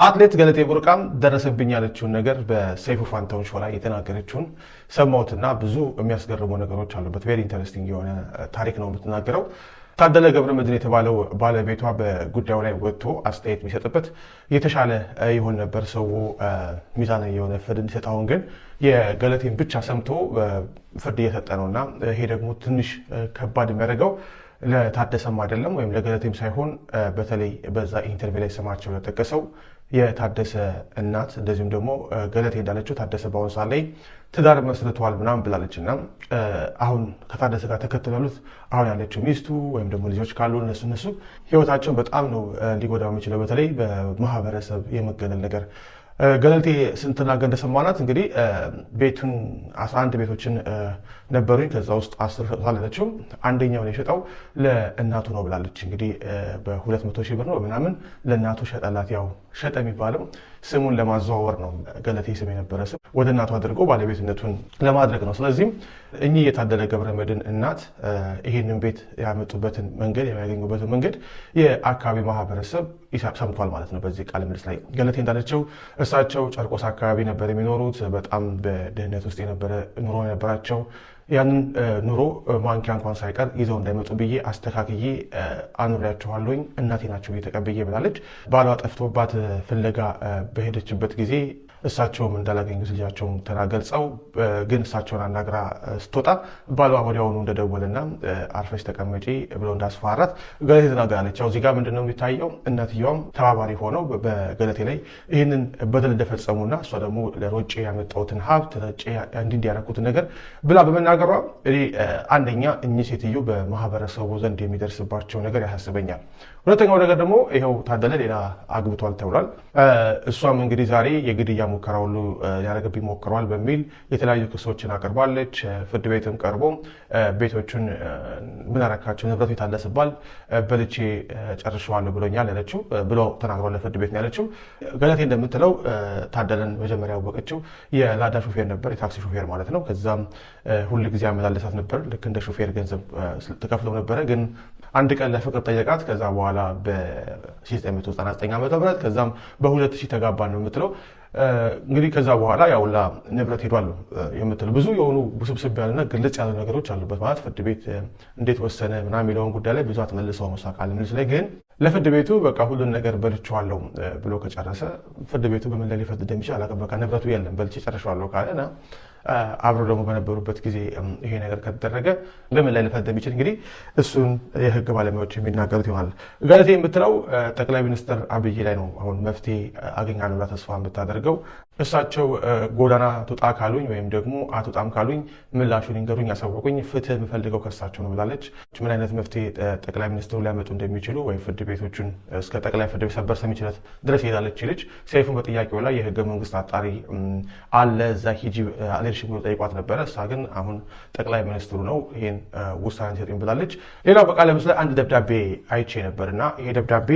አትሌት ገለቴ ቡርቃም ደረሰብኝ ያለችውን ነገር በሰይፉ ፋንታሁን ሾው ላይ የተናገረችውን ሰማሁትና ብዙ የሚያስገርሙ ነገሮች አሉበት። ቬሪ ኢንተረስቲንግ የሆነ ታሪክ ነው የምትናገረው። ታደለ ገብረመድህን የተባለው ባለቤቷ በጉዳዩ ላይ ወጥቶ አስተያየት የሚሰጥበት የተሻለ ይሆን ነበር፣ ሰው ሚዛናዊ የሆነ ፍርድ እንዲሰጥ። አሁን ግን የገለቴን ብቻ ሰምቶ ፍርድ እየሰጠ ነውና ይሄ ደግሞ ትንሽ ከባድ የሚያደርገው ለታደሰም አይደለም ወይም ለገለቴም ሳይሆን በተለይ በዛ ኢንተርቪው ላይ ስማቸው ለጠቀሰው የታደሰ እናት እንደዚሁም ደግሞ ገለቴ እንዳለችው ታደሰ በአሁኑ ሰዓት ላይ ትዳር መስርተዋል ምናምን ብላለች እና አሁን ከታደሰ ጋር ተከትለው ያሉት አሁን ያለችው ሚስቱ ወይም ደግሞ ልጆች ካሉ እነሱ ህይወታቸውን በጣም ነው ሊጎዳው የሚችለው፣ በተለይ በማህበረሰብ የመገለል ነገር። ገለቴ ስትናገር እንደሰማናት እንግዲህ ቤቱን 11 ቤቶችን ነበሩኝ ከዛ ውስጥ 10 ሸጧል ያለችው አንደኛውን የሸጠው ለእናቱ ነው ብላለች። እንግዲህ በ200 ሺህ ብር ነው ምናምን ለእናቱ ሸጠላት። ያው ሸጠ የሚባለው ስሙን ለማዘዋወር ነው። ገለቴ ስም የነበረ ስም ወደ እናቱ አድርጎ ባለቤትነቱን ለማድረግ ነው። ስለዚህም እኚህ የታደለ ገብረመድህን እናት ይህንን ቤት ያመጡበትን መንገድ የሚያገኙበትን መንገድ የአካባቢ ማህበረሰብ ሰምቷል ማለት ነው። በዚህ ቃለ ምልልስ ላይ ገለቴ እንዳለችው እሳቸው ጨርቆስ አካባቢ ነበር የሚኖሩት። በጣም በድህነት ውስጥ የነበረ ኑሮ የነበራቸው። ያንን ኑሮ ማንኪያ እንኳን ሳይቀር ይዘው እንዳይመጡ ብዬ አስተካክዬ አኑሪያቸዋለሁኝ፣ እናቴ ናቸው እየተቀብዬ ብላለች። ባሏ ጠፍቶባት ፍለጋ በሄደችበት ጊዜ እሳቸውም እንዳላገኙት ልጃቸውን ገልጸው ግን እሳቸውን አናግራ ስትወጣ ባሏ ወዲያውኑ እንደደወለና አርፈሽ ተቀመጪ ብሎ እንዳስፈራራት ገለቴ ተናግራለች። ያው እዚህ ጋር ምንድነው የሚታየው? እናትየዋም ተባባሪ ሆነው በገለቴ ላይ ይህንን በደል እንደፈጸሙና እሷ ደግሞ ለሮጬ ያመጣሁትን ሀብት ረጬ እንዲያረኩትን ነገር ብላ በመናገሯ አንደኛ እኚህ ሴትዮ በማህበረሰቡ ዘንድ የሚደርስባቸው ነገር ያሳስበኛል። ሁለተኛው ነገር ደግሞ ይኸው ታደለ ሌላ አግብቷል ተብሏል። እሷም እንግዲህ ዛሬ የግድያ ሙከራ ሁሉ ሊያደርግብኝ ሞክረዋል በሚል የተለያዩ ክሶችን አቅርባለች። ፍርድ ቤትም ቀርቦ ቤቶቹን ምን አረካቸው ንብረቱ የታለስባል በልቼ ጨርሸዋለሁ ብሎኛል ያለችው ብሎ ተናግሯል ለፍርድ ቤት ነው ያለችው። ገለቴ እንደምትለው ታደለን መጀመሪያ ያወቀችው የላዳ ሹፌር ነበር፣ የታክሲ ሹፌር ማለት ነው። ከዛም ሁል ጊዜ አመላለሳት ነበር፣ ልክ እንደ ሹፌር ገንዘብ ተከፍለው ነበረ። ግን አንድ ቀን ለፍቅር ጠየቃት። ከዛ በኋላ በ1999 ዓ.ም ከዛም በ2000 ተጋባን ነው የምትለው። እንግዲህ ከዛ በኋላ ያውላ ንብረት ሄዷል የምትለው ብዙ የሆኑ ውስብስብ ያለና ግልጽ ያሉ ነገሮች አሉበት። ማለት ፍርድ ቤት እንዴት ወሰነ ምናምን የሚለውን ጉዳይ ላይ ብዙ አትመልሰው መሳቃል ምልስ ላይ ግን ለፍርድ ቤቱ በቃ ሁሉን ነገር በልቼዋለሁ ብሎ ከጨረሰ ፍርድ ቤቱ በምን ላይ ሊፈርድ እንደሚችል አላውቅም። በቃ ንብረቱ የለም በልቼ ጨርሼዋለሁ ካለና አብሮ ደግሞ በነበሩበት ጊዜ ይሄ ነገር ከተደረገ በምን ላይ ሊፈርድ እንደሚችል እንግዲህ እሱን የህግ ባለሙያዎች የሚናገሩት ይሆናል። ገለቴ የምትለው ጠቅላይ ሚኒስትር አብይ ላይ ነው አሁን መፍትሄ አገኛለሁ ብላ ተስፋ የምታደርገው። እሳቸው ጎዳና ትውጣ ካሉኝ ወይም ደግሞ አትውጣም ካሉኝ ምላሹን ይንገሩኝ፣ ያሳወቁኝ፣ ፍትህ የምፈልገው ከሳቸው ነው ብላለች። ምን አይነት መፍትሄ ጠቅላይ ሚኒስትሩ ሊያመጡ እንደሚችሉ ወይም ፍርድ ቤቶቹን እስከ ጠቅላይ ፍርድ ቤት ሰበር ሰሚ ችሎት ድረስ ሄዳለች ይልች። ሰይፉን በጥያቄው ላይ የህገ መንግስት አጣሪ አለ እዛ ሂጂ አለሽ ብሎ ጠይቋት ነበረ። እሷ ግን አሁን ጠቅላይ ሚኒስትሩ ነው ይሄን ውሳኔ ሰጡኝ ብላለች። ሌላው በቃለ ምስል አንድ ደብዳቤ አይቼ ነበርና ይሄ ደብዳቤ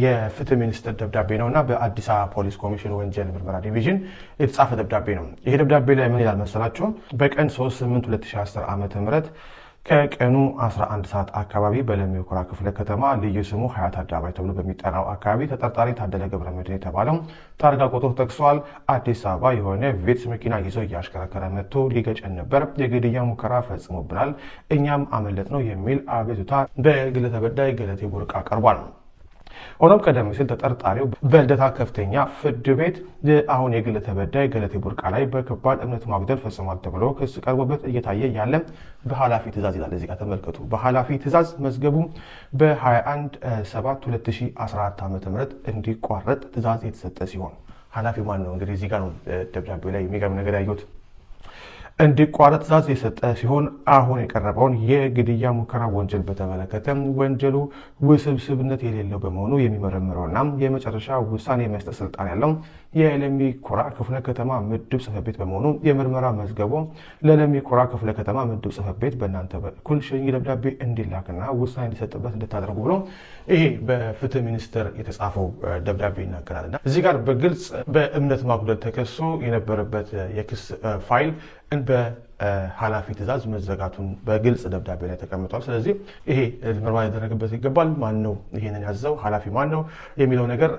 የፍትህ ሚኒስትር ደብዳቤ ነውና በአዲስ አበባ ፖሊስ ኮሚሽን ወንጀል ምርመራ ዲቪዥን የተጻፈ ደብዳቤ ነው። ይሄ ደብዳቤ ላይ ምን ይላል መሰላችሁ? በቀን 3/8/2010 ዓ.ም ከቀኑ 11 ሰዓት አካባቢ በለሚ ኩራ ክፍለ ከተማ ልዩ ስሙ ሀያት አደባባይ ተብሎ በሚጠራው አካባቢ ተጠርጣሪ ታደለ ገብረመድህን የተባለው ታርጋ ቁጥሩ ተጠቅሷል አዲስ አበባ የሆነ ቪትስ መኪና ይዞ እያሽከረከረ መጥቶ ሊገጨን ነበር፣ የግድያ ሙከራ ፈጽሞብናል፣ እኛም አመለጥ ነው የሚል አቤቱታ በግል ተበዳይ ገለቴ ቡርቃ ቀርቧል። ሆኖም ቀደም ሲል ተጠርጣሪው በልደታ ከፍተኛ ፍርድ ቤት አሁን የግል ተበዳይ ገለቴ ቡርቃ ላይ በከባድ እምነት ማጉደል ፈጽሟል ተብሎ ክስ ቀርቦበት እየታየ ያለ በኃላፊ ትእዛዝ ይላል። እዚህ ጋር ተመልከቱ። በኃላፊ ትእዛዝ መዝገቡ በ21/7/2014 ዓ.ም እንዲቋረጥ ትእዛዝ የተሰጠ ሲሆን ኃላፊው ማን ነው? እንግዲህ እዚህ ጋር ነው ደብዳቤው ላይ የሚገርም ነገር ያየሁት። እንዲቋረጥ ትእዛዝ የሰጠ ሲሆን አሁን የቀረበውን የግድያ ሙከራ ወንጀል በተመለከተ ወንጀሉ ውስብስብነት የሌለው በመሆኑ የሚመረምረውና የመጨረሻ ውሳኔ የመስጠት ስልጣን ያለው የለሚ ኩራ ክፍለ ከተማ ምድብ ጽሕፈት ቤት በመሆኑ የምርመራ መዝገቡ ለለሚ ኩራ ክፍለ ከተማ ምድብ ጽሕፈት ቤት በእናንተ በኩል ሽኝ ደብዳቤ እንዲላክና ውሳኔ እንዲሰጥበት እንድታደርጉ ብሎ ይሄ በፍትህ ሚኒስቴር የተጻፈው ደብዳቤ ይናገራልና እዚህ ጋር በግልጽ በእምነት ማጉደል ተከሶ የነበረበት የክስ ፋይል በኃላፊ ትእዛዝ መዘጋቱን በግልጽ ደብዳቤ ላይ ተቀምጧል። ስለዚህ ይሄ ምርመራ ሊደረግበት ይገባል። ማን ነው ይሄንን ያዘው? ኃላፊ ማን ነው የሚለው ነገር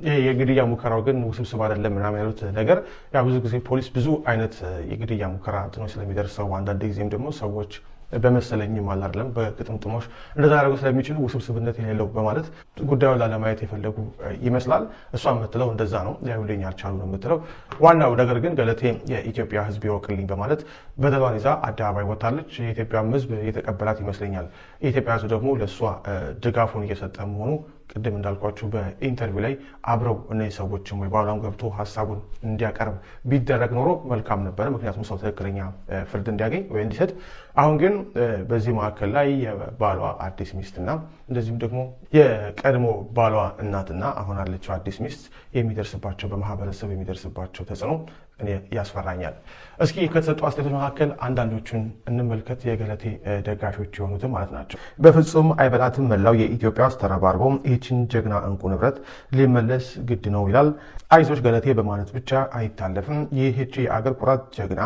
ይሄ የግድያ ሙከራው ግን ውስብስብ አይደለም ምናምን ያሉት ነገር ብዙ ጊዜ ፖሊስ ብዙ አይነት የግድያ ሙከራ እንትኖች ስለሚደርሰው አንዳንድ ጊዜም ደግሞ ሰዎች በመሰለኝም አይደለም በግጥምጥሞሽ እንደዛ ያደረጉ ስለሚችሉ ውስብስብነት የሌለው በማለት ጉዳዩን ላለማየት የፈለጉ ይመስላል። እሷ የምትለው እንደዛ ነው፣ ሊያዩልኝ አልቻሉ ነው የምትለው። ዋናው ነገር ግን ገለቴ የኢትዮጵያ ሕዝብ ይወቅልኝ በማለት በደሏን ይዛ አደባባይ ወጥታለች። የኢትዮጵያም ሕዝብ የተቀበላት ይመስለኛል። የኢትዮጵያ ሕዝብ ደግሞ ለእሷ ድጋፉን እየሰጠ መሆኑ ቅድም እንዳልኳችሁ በኢንተርቪው ላይ አብረው እነዚህ ሰዎችም ወይ ባሏም ገብቶ ሀሳቡን እንዲያቀርብ ቢደረግ ኖሮ መልካም ነበረ። ምክንያቱም ሰው ትክክለኛ ፍርድ እንዲያገኝ ወይ እንዲሰጥ። አሁን ግን በዚህ መካከል ላይ የባሏ አዲስ ሚስትና እንደዚሁም ደግሞ የቀድሞ ባሏ እናትና አሁን ያለችው አዲስ ሚስት የሚደርስባቸው በማህበረሰብ የሚደርስባቸው ተጽዕኖ እኔ ያስፈራኛል። እስኪ ከተሰጡ አስተያየቶች መካከል አንዳንዶቹን እንመልከት። የገለቴ ደጋፊዎች የሆኑትን ማለት ናቸው። በፍጹም አይበላትም መላው የኢትዮጵያ ውስጥ ተረባርቦ ይህችን ጀግና እንቁ ንብረት ሊመለስ ግድ ነው ይላል። አይዞች ገለቴ በማለት ብቻ አይታለፍም። ይህች የአገር ኩራት ጀግና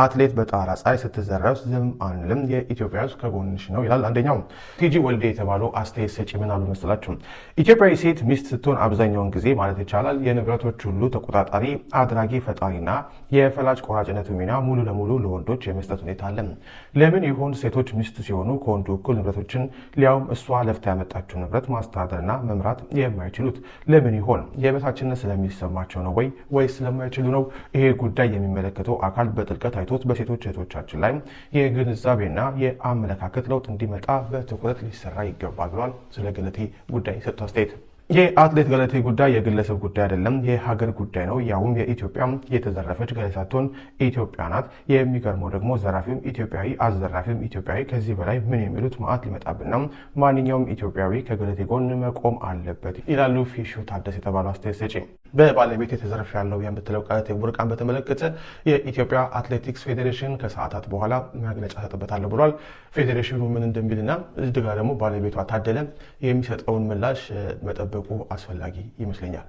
አትሌት በጣራ ፀሐይ ስትዘረፍ ዝም አንልም፣ የኢትዮጵያ ሕዝብ ከጎንሽ ነው ይላል አንደኛው። ቲጂ ወልዴ የተባሉ አስተያየት ሰጪ ምን አሉ መስላችሁ? ኢትዮጵያዊ ሴት ሚስት ስትሆን አብዛኛውን ጊዜ ማለት ይቻላል የንብረቶች ሁሉ ተቆጣጣሪ፣ አድራጊ፣ ፈጣሪና የፈላጭ ቆራጭነቱ ሚና ሙሉ ለሙሉ ለወንዶች የመስጠት ሁኔታ አለ። ለምን ይሆን ሴቶች ሚስት ሲሆኑ ከወንዱ እኩል ንብረቶችን ሊያውም እሷ ለፍታ ያመጣችው ንብረት ማስተዳደርና መምራት የማይችሉት? ለምን ይሆን? የበታችነት ስለሚሰማቸው ነው ወይ ስለማይችሉ ነው? ይሄ ጉዳይ የሚመለከተው አካል በጥልቀት አይቶት በሴቶች እህቶቻችን ላይ የግንዛቤና የአመለካከት ለውጥ እንዲመጣ በትኩረት ሊሰራ ይገባል ብሏል። ስለ ገለቴ ጉዳይ ሰጥቶ አስተያየት የአትሌት ገለቴ ጉዳይ የግለሰብ ጉዳይ አይደለም፣ የሀገር ጉዳይ ነው። ያውም የኢትዮጵያ የተዘረፈች ገለቴ ሳትሆን ኢትዮጵያ ናት። የሚገርመው ደግሞ ዘራፊም ኢትዮጵያዊ፣ አዘራፊም ኢትዮጵያዊ። ከዚህ በላይ ምን የሚሉት መዓት ሊመጣብን ነው። ማንኛውም ኢትዮጵያዊ ከገለቴ ጎን መቆም አለበት ይላሉ ፊሹ ታደሰ የተባሉ አስተያየት ሰጪ። በባለቤት የተዘረፈ ያለው የምትለው ገለቴ ቡርቃን በተመለከተ የኢትዮጵያ አትሌቲክስ ፌዴሬሽን ከሰዓታት በኋላ መግለጫ ሰጥበታለሁ ብሏል። ፌዴሬሽኑ ምን እንደሚልና እዚህ ጋር ደግሞ ባለቤቷ ታደለ የሚሰጠውን ምላሽ መጠበቁ አስፈላጊ ይመስለኛል።